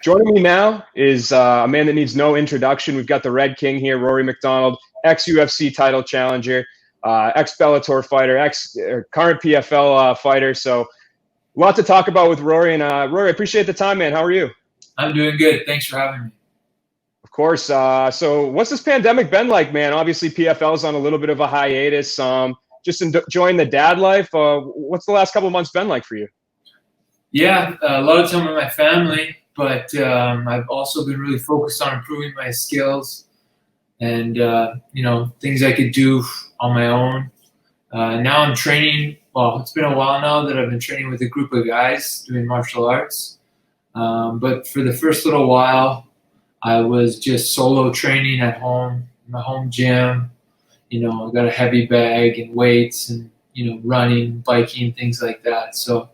Joining me now is a man that needs no introduction. We've got the Red King here, Rory MacDonald, ex-UFC title challenger, ex-Bellator fighter, current PFL fighter. So a lot to talk about with Rory. And Rory, I appreciate the time, man. How are you? I'm doing good. Thanks for having me. Of course. So what's this pandemic been like, man? Obviously, PFL's on a little bit of a hiatus. Just enjoying the dad life. What's the last couple of months been like for you? Yeah, a lot of time with my family, but I've also been really focused on improving my skills and, things I could do on my own. Now I'm training. Well, it's been a while now that I've been training with a group of guys doing martial arts. But for the first little while, I was just solo training at home, in my home gym. I got a heavy bag and weights and, running, biking, things like that. So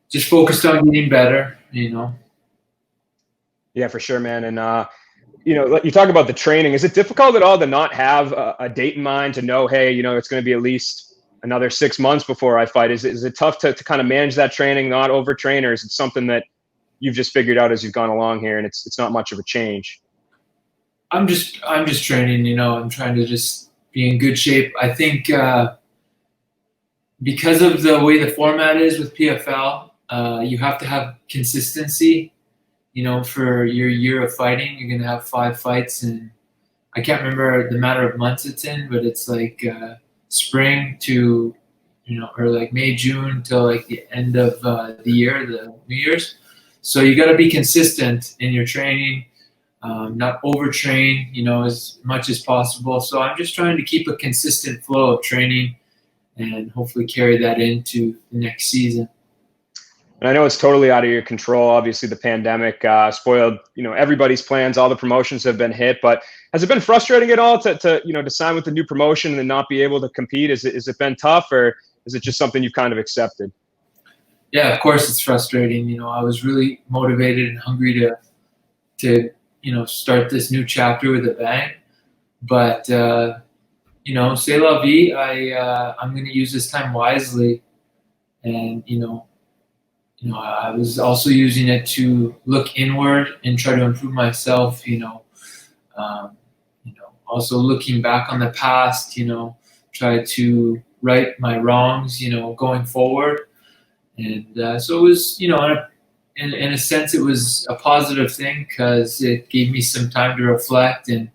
just focused on getting better, Yeah, for sure, man. And, you talk about the training. Is it difficult at all to not have a date in mind to know, hey, it's going to be at least another 6 months before I fight? Is it tough to kind of manage that training, not overtrain, or is it something that you've just figured out as you've gone along here and it's not much of a change? I'm just training, I'm trying to just be in good shape. I think because of the way the format is with PFL, you have to have consistency, for your year of fighting. You're going to have 5 fights, and I can't remember the matter of months it's in, but it's like spring to, or like May, June till like the end of the year, the New Year's. So you got to be consistent in your training, not overtrain, as much as possible. So I'm just trying to keep a consistent flow of training and hopefully carry that into the next season. And I know it's totally out of your control. Obviously, the pandemic spoiled, everybody's plans. All the promotions have been hit. But has it been frustrating at all to sign with the new promotion and then not be able to compete? Is it been tough, or is it just something you've kind of accepted? Yeah, of course it's frustrating. I was really motivated and hungry to start this new chapter with a bang. But c'est la vie. I'm going to use this time wisely, and I was also using it to look inward and try to improve myself. Also looking back on the past. Try to right my wrongs. Going forward, and so it was. In a sense, it was a positive thing because it gave me some time to reflect and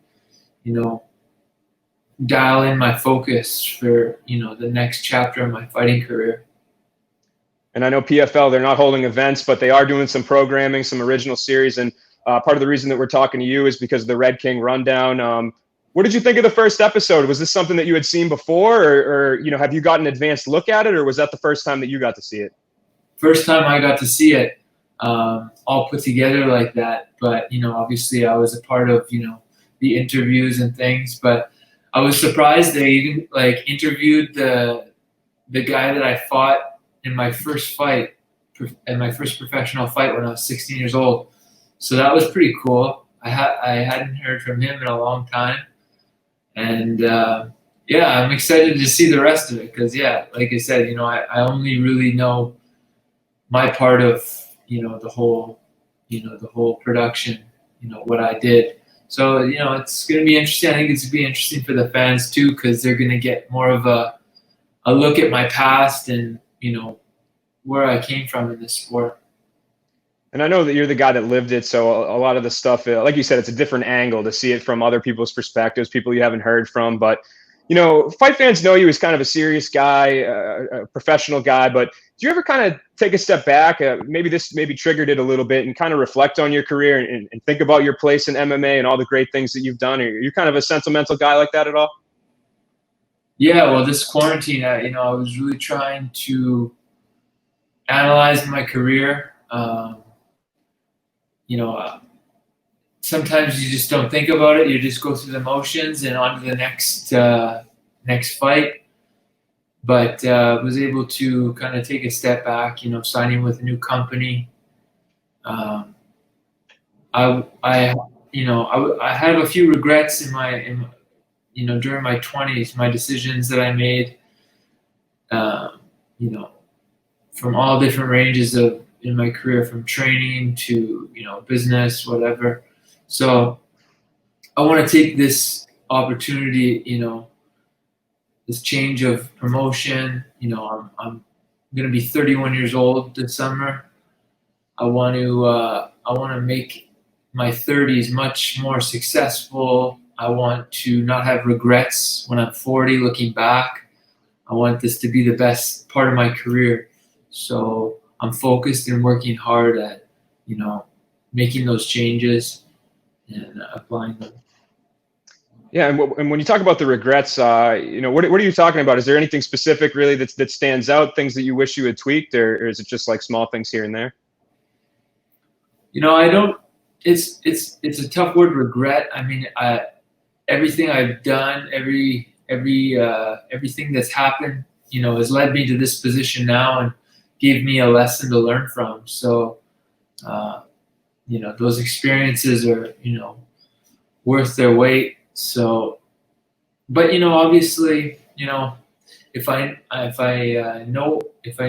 dial in my focus for the next chapter of my fighting career. And I know PFL, they're not holding events, but they are doing some programming, some original series. And part of the reason that we're talking to you is because of the Red King Rundown. What did you think of the first episode? Was this something that you had seen before, or have you got an advanced look at it, or was that the first time that you got to see it? First time I got to see it, all put together like that. But obviously I was a part of the interviews and things. But I was surprised they even interviewed the guy that I fought in my first fight, in my first professional fight when I was 16 years old. So that was pretty cool. I hadn't heard from him in a long time. And I'm excited to see the rest of it because, like I said, I only really know my part of, the whole production, what I did. So, it's going to be interesting. I think it's going to be interesting for the fans too because they're going to get more of a look at my past and, where I came from in this sport. And I know that you're the guy that lived it, so a lot of the stuff, like you said, it's a different angle to see it from other people's perspectives, people you haven't heard from. But, fight fans know you as kind of a serious guy, a professional guy. But do you ever kind of take a step back? Maybe this triggered it a little bit and kind of reflect on your career and think about your place in MMA and all the great things that you've done? Are you kind of a sentimental guy like that at all? Yeah, well, this quarantine, I was really trying to analyze my career. Sometimes you just don't think about it. You just go through the motions and on to the next fight. But was able to kind of take a step back, signing with a new company. I have a few regrets during my 20s, my decisions that I made, from all different ranges of in my career, from training to, business, whatever. So I want to take this opportunity, this change of promotion. I'm going to be 31 years old this summer. I want to make my 30s much more successful. I want to not have regrets when I'm 40 looking back. I want this to be the best part of my career. So I'm focused and working hard at, making those changes and applying them. Yeah, and when you talk about the regrets, what are you talking about? Is there anything specific really that stands out? Things that you wish you had tweaked, or is it just like small things here and there? I don't. It's a tough word, regret. I mean, everything I've done, everything that's happened, has led me to this position now and gave me a lesson to learn from. So, those experiences are, worth their weight. So, but obviously, if I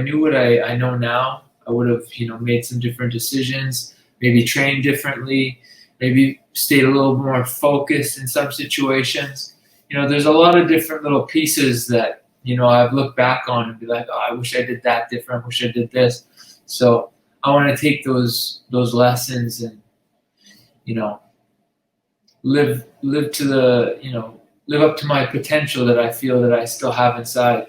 knew what I know now, I would have, made some different decisions, maybe trained differently, maybe stayed a little more focused in some situations. There's a lot of different little pieces that, I've looked back on and be like, oh, I wish I did that different. I wish I did this. So I want to take those lessons and, live to the, live up to my potential that I feel that I still have inside.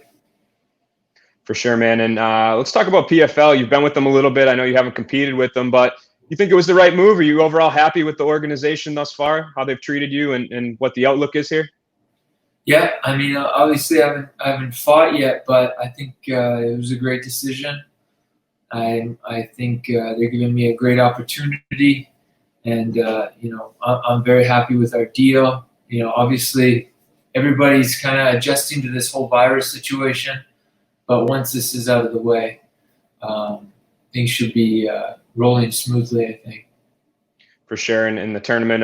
For sure, man. And let's talk about PFL. You've been with them a little bit. I know you haven't competed with them, but you think it was the right move? Are you overall happy with the organization thus far, how they've treated you and what the outlook is here? Yeah, I mean, obviously I haven't fought yet, but I think it was a great decision. I think they're giving me a great opportunity, and I'm very happy with our deal. Obviously everybody's kind of adjusting to this whole virus situation, but once this is out of the way, things should be rolling smoothly, I think. For sure. And in the tournament,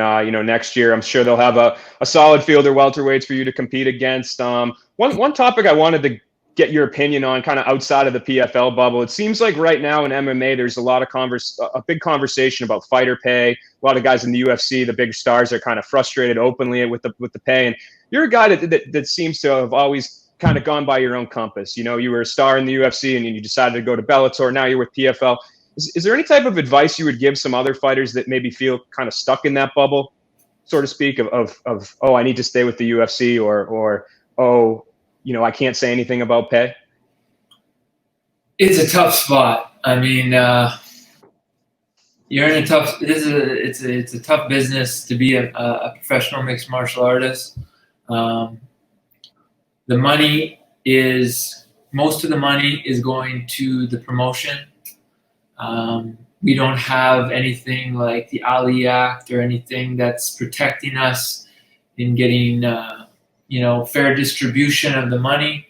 next year, I'm sure they'll have a solid field of welterweights for you to compete against. One topic I wanted to get your opinion on, kind of outside of the PFL bubble. It seems like right now in MMA, there's a lot of a big conversation about fighter pay. A lot of guys in the UFC, the big stars, are kind of frustrated openly with the pay. And you're a guy that seems to have always kind of gone by your own compass. You were a star in the UFC and you decided to go to Bellator. Now you're with PFL. Is there any type of advice you would give some other fighters that maybe feel kind of stuck in that bubble, so to speak, of oh, I need to stay with the UFC, or oh, I can't say anything about pay? It's a tough spot. I mean, you're in a tough. It's a tough business to be a professional mixed martial artist. The money is most of the money is going to the promotion. We don't have anything like the Ali Act or anything that's protecting us in getting, fair distribution of the money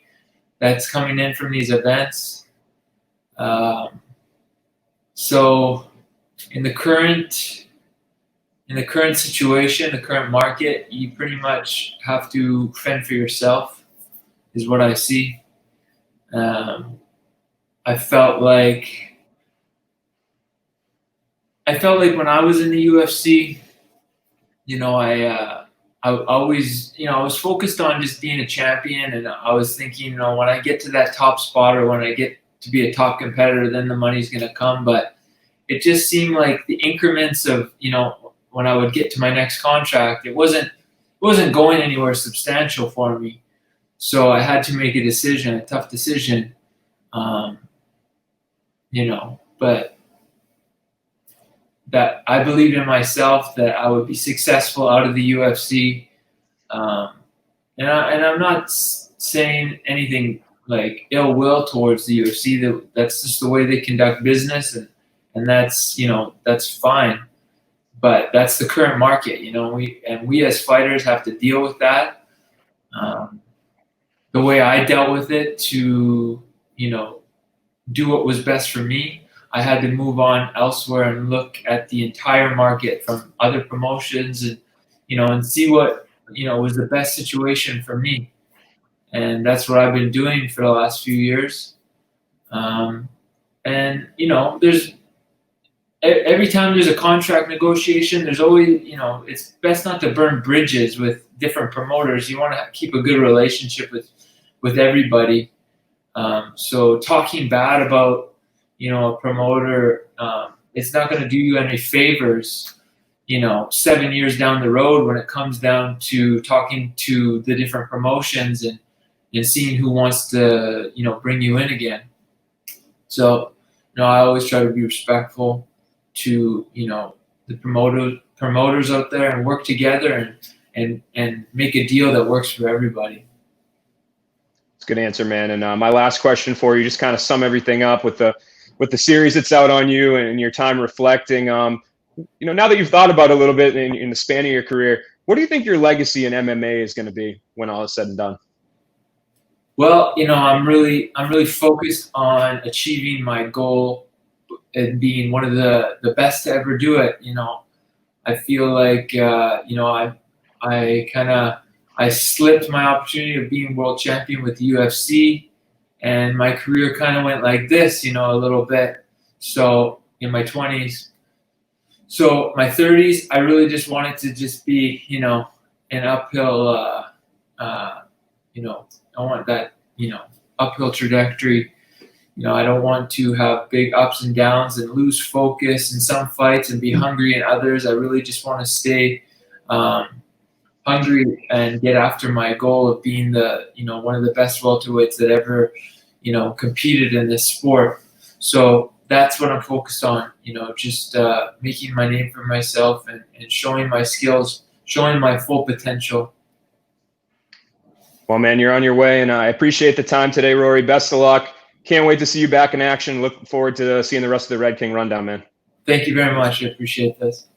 that's coming in from these events. So in the current situation, the current market, you pretty much have to fend for yourself, is what I see. I felt like when I was in the UFC, I always, I was focused on just being a champion, and I was thinking, when I get to that top spot or when I get to be a top competitor, then the money's going to come. But it just seemed like the increments of, when I would get to my next contract, it wasn't going anywhere substantial for me. So I had to make a tough decision, but that I believed in myself that I would be successful out of the UFC. And I'm not saying anything like ill will towards the UFC. That's just the way they conduct business, and that's that's fine. But that's the current market, we as fighters have to deal with that. The way I dealt with it to do what was best for me, I had to move on elsewhere and look at the entire market from other promotions and and see what was the best situation for me. And that's what I've been doing for the last few years. And there's every time there's a contract negotiation, there's always, it's best not to burn bridges with different promoters. You want to keep a good relationship with everybody. So talking bad about, a promoter, it's not going to do you any favors, 7 years down the road when it comes down to talking to the different promotions and seeing who wants to, bring you in again. So, I always try to be respectful to, the promoters out there and work together and make a deal that works for everybody. It's a good answer, man. And my last question for you, just kind of sum everything up with the series that's out on you and your time reflecting. Now that you've thought about it a little bit in the span of your career, what do you think your legacy in MMA is going to be when all is said and done? Well, I'm really focused on achieving my goal and being one of the best to ever do it. I feel like, I slipped my opportunity of being world champion with the UFC, and my career kind of went like this, a little bit. So in my 20s, so my 30s, I really just wanted to just be, an uphill, I want that, uphill trajectory. I don't want to have big ups and downs and lose focus in some fights and be hungry in others. I really just want to stay hungry and get after my goal of being one of the best welterweights that ever, competed in this sport. So that's what I'm focused on, just making my name for myself and showing my skills, showing my full potential. Well, man, you're on your way, and I appreciate the time today, Rory. Best of luck. Can't wait to see you back in action. Look forward to seeing the rest of the Red King rundown, man. Thank you very much. I appreciate this.